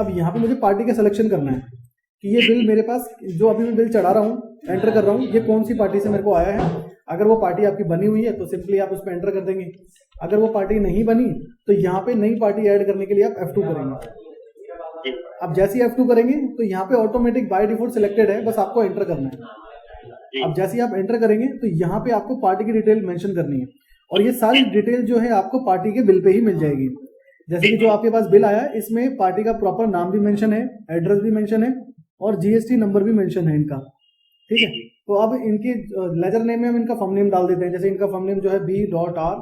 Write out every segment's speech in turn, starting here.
अब यहाँ पे मुझे पार्टी का सिलेक्शन करना है कि ये बिल मेरे पास जो अभी मैं बिल चढ़ा रहा हूँ, एंटर कर रहा हूँ, ये कौन सी पार्टी से मेरे को आया है। अगर वो पार्टी आपकी बनी हुई है तो सिंपली आप उस पर एंटर कर देंगे। अगर वो पार्टी नहीं बनी तो यहाँ पे नई पार्टी ऐड करने के लिए आप F2 करेंगे। अब जैसे ही F2 करेंगे तो यहाँ पे ऑटोमेटिक बाय डिफॉल्ट सिलेक्टेड है, बस आपको एंटर करना है। अब जैसे ही आप एंटर करेंगे तो यहाँ पे आपको पार्टी की डिटेल मेंशन करनी है, और ये सारी डिटेल जो है आपको पार्टी के बिल पे ही मिल जाएगी। जैसे कि जो आपके पास बिल आया, इसमें पार्टी का प्रॉपर नाम भी मेंशन है, एड्रेस भी मेंशन है, और GST नंबर भी मेंशन है इनका। ठीक है, तो अब इनकी लेजर नेम में हम इनका फर्म नेम डाल देते हैं। जैसे इनका फर्म नेम जो है B.R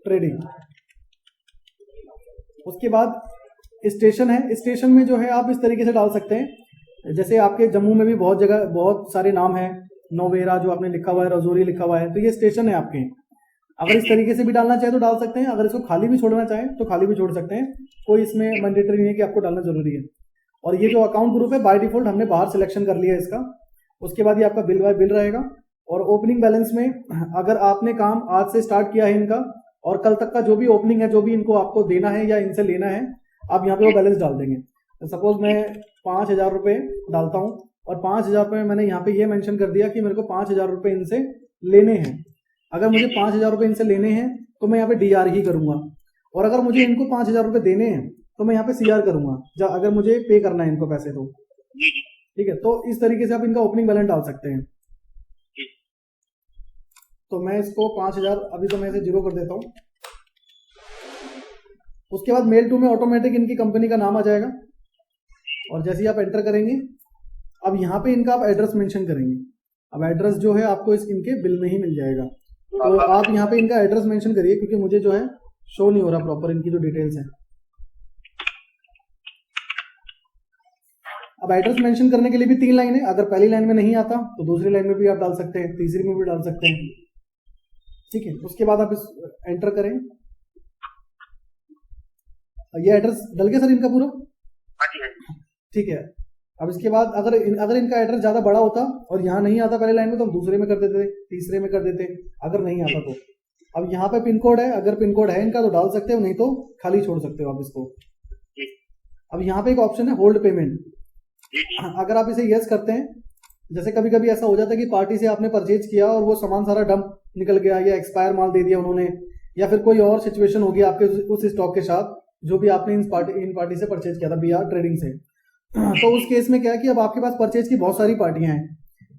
ट्रेडिंग। उसके बाद स्टेशन है, स्टेशन में जो है आप इस तरीके से डाल सकते हैं, जैसे आपके जम्मू में भी बहुत जगह बहुत सारे नाम हैं, नोवेरा जो आपने लिखा हुआ है, रजौरी लिखा हुआ है, तो ये स्टेशन है आपके। अगर इस तरीके से भी डालना चाहे तो डाल सकते हैं, अगर इसको खाली भी छोड़ना चाहें तो खाली भी छोड़ सकते हैं, कोई इसमें मैंडेटरी नहीं है कि आपको डालना जरूरी है। और ये जो अकाउंट ग्रुप है बाय डिफॉल्ट हमने बाहर सिलेक्शन कर लिया है इसका। उसके बाद ये आपका बिल बाय बिल रहेगा, और ओपनिंग बैलेंस में अगर आपने काम आज से स्टार्ट किया है इनका, और कल तक का जो भी ओपनिंग है, जो भी इनको आपको देना है या इनसे लेना है, आप यहाँ पे वो बैलेंस डाल देंगे। सपोज मैं 5,000 रुपये डालता हूँ, और 5,000 रुपये मैंने यहाँ पे ये मेंशन कर दिया कि मेरे को 5,000 रुपये इनसे लेने हैं। अगर मुझे 5,000 रुपये इनसे लेने हैं तो मैं यहाँ पे DR ही करूँगा, और अगर मुझे इनको 5,000 रुपये देने हैं तो मैं यहाँ पे CR करूँगा, अगर मुझे पे करना है इनको पैसे तो। ठीक है, तो इस तरीके से आप इनका ओपनिंग बैलेंस डाल सकते हैं। तो मैं इसको 5,000 अभी तो मैं इसे 0 कर देता हूँ। उसके बाद मेल टू में ऑटोमेटिक इनकी कंपनी का नाम आ जाएगा, और जैसे ही आप एंटर करेंगे, अब यहाँ पे इनका आप एड्रेस मेंशन करेंगे। अब एड्रेस जो है आपको इनके बिल में ही मिल जाएगा, तो आप यहाँ पे इनका एड्रेस मेंशन करिए, क्योंकि मुझे जो है शो नहीं हो रहा प्रॉपर इनकी जो डिटेल्स है। अब एड्रेस मेंशन करने के लिए भी 3 लाइन है, अगर पहली लाइन में नहीं आता तो दूसरी लाइन में भी आप डाल सकते हैं, तीसरी में भी डाल सकते हैं। ठीक है, उसके बाद आप इस एंटर करें। ये एड्रेस डल गया सर इनका पूरा? ठीक है, अब इसके बाद अगर इनका एड्रेस ज़्यादा बड़ा होता और यहाँ नहीं आता पहले लाइन में, तो हम दूसरे में कर देते, तीसरे में कर देते, अगर नहीं आता तो। अब यहाँ पे पिन कोड है, अगर पिन कोड है इनका तो डाल सकते हो, नहीं तो खाली छोड़ सकते हो आप इसको। अब यहाँ पे एक ऑप्शन है होल्ड पेमेंट, अगर आप इसे यस करते हैं, जैसे कभी कभी ऐसा हो जाता है कि पार्टी से आपने परचेज किया और वो सामान सारा डंप निकल गया, या एक्सपायर माल दे दिया उन्होंने, या फिर कोई और सिचुएशन होगी आपके उस स्टॉक के साथ जो भी आपने इन पार्टी से परचेज किया था BR ट्रेडिंग से। तो उस केस में क्या है कि अब आपके पास परचेज की बहुत सारी पार्टियां हैं,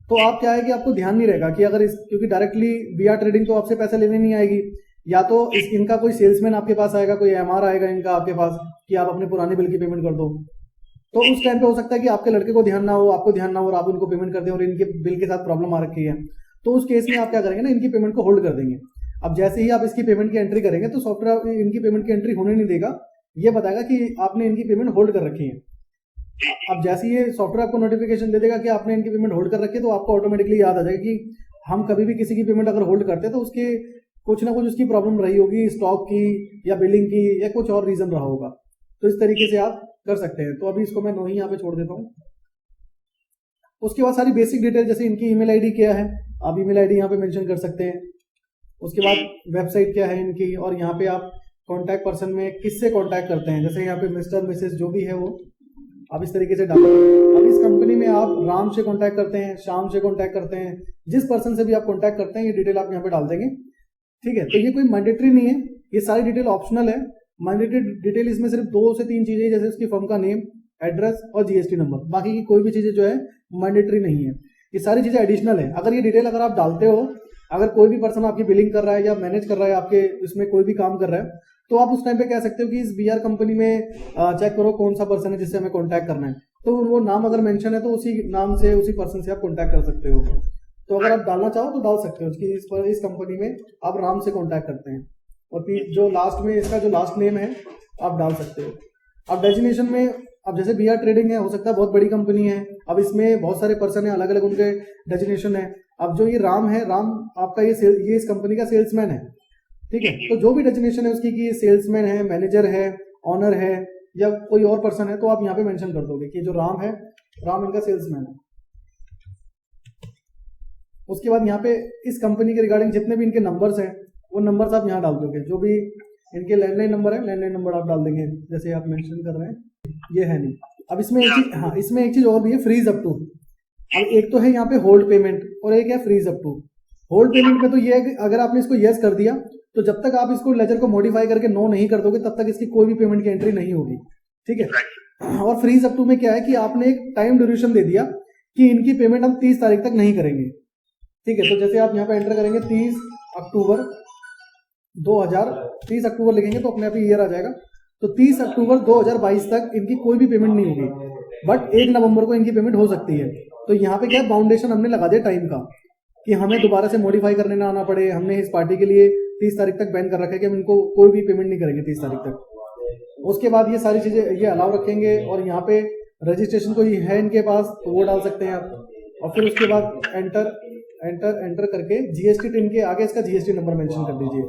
तो आप क्या है कि आपको ध्यान नहीं रहेगा कि अगर क्योंकि डायरेक्टली BR ट्रेडिंग तो आपसे पैसे लेने नहीं आएगी, या तो इनका कोई सेल्समैन आपके पास आएगा, कोई MR आएगा इनका आपके पास कि आप अपने पुराने बिल की पेमेंट कर दो। तो उस टाइम पे हो सकता है कि आपके लड़के को ध्यान ना हो, आपको ध्यान ना हो, और आप उनको पेमेंट कर दें और इनके बिल के साथ प्रॉब्लम आ रखी है। तो उस केस में आप क्या करेंगे ना, इनकी पेमेंट को होल्ड कर देंगे। अब जैसे ही आप इसकी पेमेंट की एंट्री करेंगे तो सॉफ्टवेयर इनकी पेमेंट की एंट्री होने नहीं देगा, ये बताएगा कि आपने इनकी पेमेंट होल्ड कर रखी है। अब जैसे ये सॉफ्टवेयर आपको नोटिफिकेशन दे देगा कि आपने इनकी पेमेंट होल्ड कर रखी है, तो आपको ऑटोमेटिकली याद आ जाएगा कि हम कभी भी किसी की पेमेंट अगर होल्ड करते हैं तो उसके कुछ ना कुछ उसकी प्रॉब्लम रही होगी, स्टॉक की या बिलिंग की, या कुछ और रीजन रहा होगा। तो इस तरीके से आप कर सकते हैं। तो अभी इसको मैं नो ही यहाँ पे छोड़ देता हूँ। उसके बाद सारी बेसिक डिटेल, जैसे इनकी ईमेल आईडी क्या है, आप ईमेल आईडी यहाँ पे मेंशन कर सकते हैं। उसके बाद वेबसाइट क्या है इनकी, और यहाँ पे आप कॉन्टैक्ट पर्सन में किससे कॉन्टैक्ट करते हैं, जैसे यहाँ पे मिस्टर मिसेस जो भी है वो आप इस तरीके से डालें। अब इस कंपनी में आप राम से कॉन्टैक्ट करते हैं, श्याम से कॉन्टैक्ट करते हैं, जिस पर्सन से भी आप कॉन्टैक्ट करते हैं, ये डिटेल आप यहाँ पे डाल देंगे। ठीक है, तो ये कोई मैंडेटरी नहीं है, ये सारी डिटेल ऑप्शनल है। मैंडेटरी डिटेल इसमें सिर्फ 2 से 3 चीजें, जैसे उसकी फर्म का नेम, एड्रेस और GST नंबर, बाकी की कोई भी चीजें जो है मैंडेटरी नहीं है। ये सारी चीजें एडिशनल है। अगर ये डिटेल अगर आप डालते हो, अगर कोई भी पर्सन आपकी बिलिंग कर रहा है या मैनेज कर रहा है, आपके इसमें कोई भी काम कर रहा है, तो आप उस टाइम पे कह सकते हो कि इस BR कंपनी में चेक करो कौन सा पर्सन है जिससे हमें कॉन्टैक्ट करना है। तो वो नाम अगर मेंशन है तो उसी नाम से, उसी पर्सन से आप कॉन्टैक्ट कर सकते हो। तो अगर आप डालना चाहो तो डाल सकते हो कि इस कंपनी में आप राम से कॉन्टैक्ट करते हैं, और फिर जो लास्ट में इसका जो लास्ट नेम है आप डाल सकते हो। अब डेजिग्नेशन में, अब जैसे BR ट्रेडिंग है, हो सकता है बहुत बड़ी कंपनी है, अब इसमें बहुत सारे पर्सन है, अलग अलग उनके डेजिग्नेशन है। अब जो ये राम है, राम आपका ये इस कंपनी का सेल्समैन है। ठीक है, तो जो भी डेजिग्नेशन है उसकी कि सेल्समैन है, मैनेजर है, ऑनर है, या कोई और पर्सन है, तो आप यहाँ पे मेंशन कर दोगे कि जो राम है, राम इनका सेल्समैन है। उसके बाद यहाँ पे इस कंपनी के रिगार्डिंग जितने भी इनके नंबर्स हैं वो नंबर्स आप यहाँ डाल दोगे, जो भी इनके लैंडलाइन नंबर है, लैंडलाइन नंबर आप डाल देंगे जैसे आप मेंशन कर रहे हैं, ये है नहीं। अब इसमें एक चीज, हाँ इसमें एक चीज और भी है, फ्रीज अप टू। अब एक तो है यहाँ पे होल्ड पेमेंट और एक है freeze up to. Hold payment में तो ये है कि अगर आपने इसको यस कर दिया तो जब तक आप इसको लेजर को मॉडिफाई करके नो नहीं कर दोगे तब तक इसकी कोई भी पेमेंट की एंट्री नहीं होगी, ठीक है। और फ्रीज अप टू में क्या है कि आपने एक टाइम ड्यूरेशन दे दिया कि इनकी पेमेंट हम 30 तारीख तक नहीं करेंगे, ठीक है। तो जैसे आप यहाँ पे एंटर करेंगे 30 अक्टूबर 30 अक्टूबर लिखेंगे तो अपने आप ही ईयर आ जाएगा। तो 30 अक्टूबर 2022 तक इनकी कोई भी पेमेंट नहीं होगी, बट 1 नवंबर को इनकी पेमेंट हो सकती है। तो यहाँ पे क्या है, बाउंडेशन हमने लगा दिया टाइम का कि हमें दोबारा से मॉडिफाई करने ना आना पड़े। हमने इस पार्टी के लिए 30 तारीख तक बैन कर रखा है कि हम इनको कोई भी पेमेंट नहीं करेंगे 30 तारीख तक। उसके बाद ये सारी चीज़ें ये अलाउ रखेंगे और यहाँ पे रजिस्ट्रेशन कोई है इनके पास तो वो डाल सकते हैं आप। और फिर उसके बाद एंटर करके जीएसटी टिन के आगे इसका जीएसटी नंबर मेंशन कर दीजिए।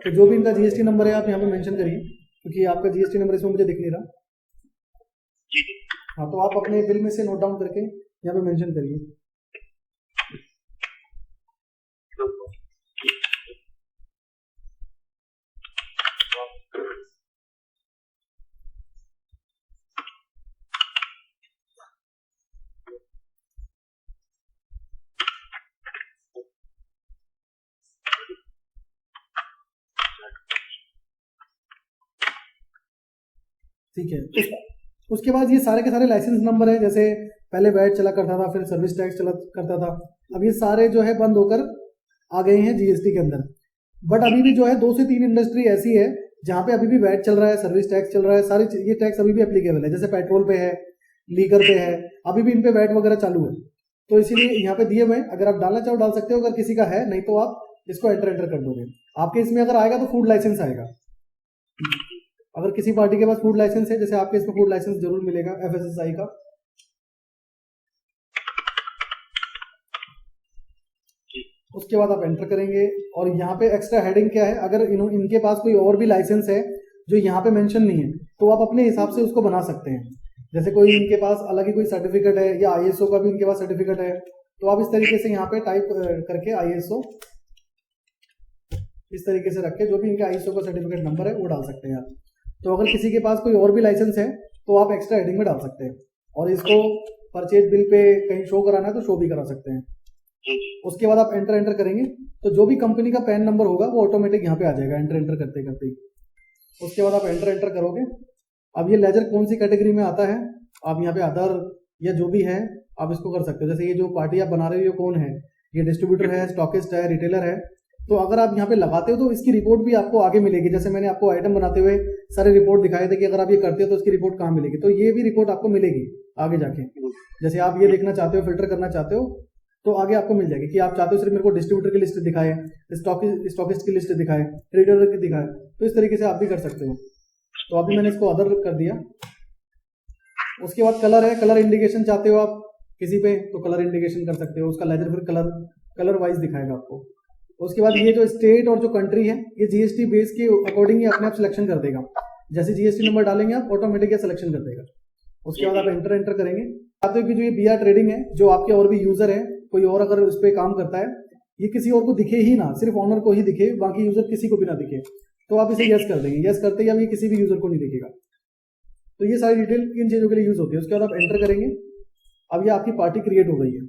तो जो भी इनका जीएसटी नंबर है आप यहाँ पे मेंशन करिए, क्योंकि आपका जीएसटी नंबर इसमें मुझे दिख नहीं रहा। हाँ, तो आप अपने बिल में से नोट डाउन करके यहाँ पे मेंशन करिए। ठीक है, उसके बाद ये सारे के सारे लाइसेंस नंबर है, जैसे पहले वैट चला करता था, फिर सर्विस टैक्स चला करता था, अब ये सारे जो है बंद होकर आ गए हैं जीएसटी के अंदर। बट अभी भी जो है 2 से 3 इंडस्ट्री ऐसी है जहाँ पे अभी भी वैट चल रहा है, सर्विस टैक्स चल रहा है, सारे ये टैक्स अभी भी एप्लीकेबल है। जैसे पेट्रोल पे है, लीकर पे है, अभी भी इन पे वैट वगैरह चालू है। तो इसीलिए यहाँ पे दिए हुए हैं, अगर आप डालना चाहो डाल सकते हो, अगर किसी का है, नहीं तो आप इसको एंटर कर दोगे। आपके इसमें अगर आएगा तो फूड लाइसेंस आएगा। अगर किसी पार्टी के पास फूड लाइसेंस है, जैसे आपके इसमें फूड लाइसेंस जरूर मिलेगा एफएसएसआई का। उसके बाद आप एंटर करेंगे और यहाँ पे एक्स्ट्रा हेडिंग क्या है, अगर इनके पास कोई और भी लाइसेंस है जो यहाँ पे मेंशन नहीं है तो आप अपने हिसाब से उसको बना सकते हैं। जैसे कोई इनके पास अलग ही कोई सर्टिफिकेट है या आईएसओ का भी इनके पास सर्टिफिकेट है, तो आप इस तरीके से यहाँ पे टाइप करके आईएसओ इस तरीके से रख के जो भी इनके आईएसओ का सर्टिफिकेट नंबर है वो डाल सकते हैं आप। तो अगर किसी के पास कोई और भी लाइसेंस है तो आप एक्स्ट्रा हेडिंग में डाल सकते हैं और इसको परचेज बिल पे कहीं शो कराना है तो शो भी करा सकते हैं। उसके बाद आप एंटर करेंगे तो जो भी कंपनी का पैन नंबर होगा वो ऑटोमेटिक यहाँ पे आ जाएगा एंटर करते करते ही। उसके बाद आप एंटर करोगे। अब ये लेजर कौन सी कैटेगरी में आता है, आप यहाँ पे अदर या जो भी है आप इसको कर सकते हो। जैसे ये जो पार्टी आप बना रहे हो ये कौन है, ये डिस्ट्रीब्यूटर है, स्टॉकिस्ट है, रिटेलर है। तो अगर आप यहाँ पे लगाते हो तो इसकी रिपोर्ट भी आपको आगे मिलेगी। जैसे मैंने आपको आइटम बनाते हुए सारे रिपोर्ट दिखाए थे कि अगर आप ये करते हो तो इसकी रिपोर्ट कहाँ मिलेगी, तो ये भी रिपोर्ट आपको मिलेगी आगे जाके। जैसे आप ये देखना चाहते हो, फिल्टर करना चाहते हो तो आगे आपको मिल जाएगी कि आप चाहते हो सिर्फ मेरे को डिस्ट्रीब्यूटर की लिस्ट दिखाए, स्टॉकिस्ट की लिस्ट दिखाए, रिटेलर की दिखाए, तो इस तरीके से आप भी कर सकते हो। तो अभी मैंने इसको अदर कर दिया। उसके बाद कलर है, कलर इंडिकेशन चाहते हो आप किसी पे तो कलर इंडिकेशन कर सकते हो, उसका लेजर फिर कलर वाइज दिखाएगा आपको। उसके बाद ये जो स्टेट और जो कंट्री है ये जीएसटी बेस के अकॉर्डिंग ही अपने आप सिलेक्शन कर देगा। जैसे जीएसटी नंबर डालेंगे आप ऑटोमेटिक सिलेक्शन कर देगा। उसके बाद आप एंटर करेंगे। चाहते हो कि जो ये बीआर ट्रेडिंग है, जो आपके और भी यूजर है, कोई और अगर उस पर काम करता है, ये किसी और को दिखे ही ना, सिर्फ ऑनर को ही दिखे, बाकी यूजर किसी को भी ना दिखे, तो आप इसे यस कर देंगे। यस करते ही अब ये किसी भी यूजर को नहीं दिखेगा। तो ये सारी डिटेल इन चीजों के लिए यूज होती है। उसके बाद आप एंटर करेंगे। अब ये आपकी पार्टी क्रिएट हो गई है।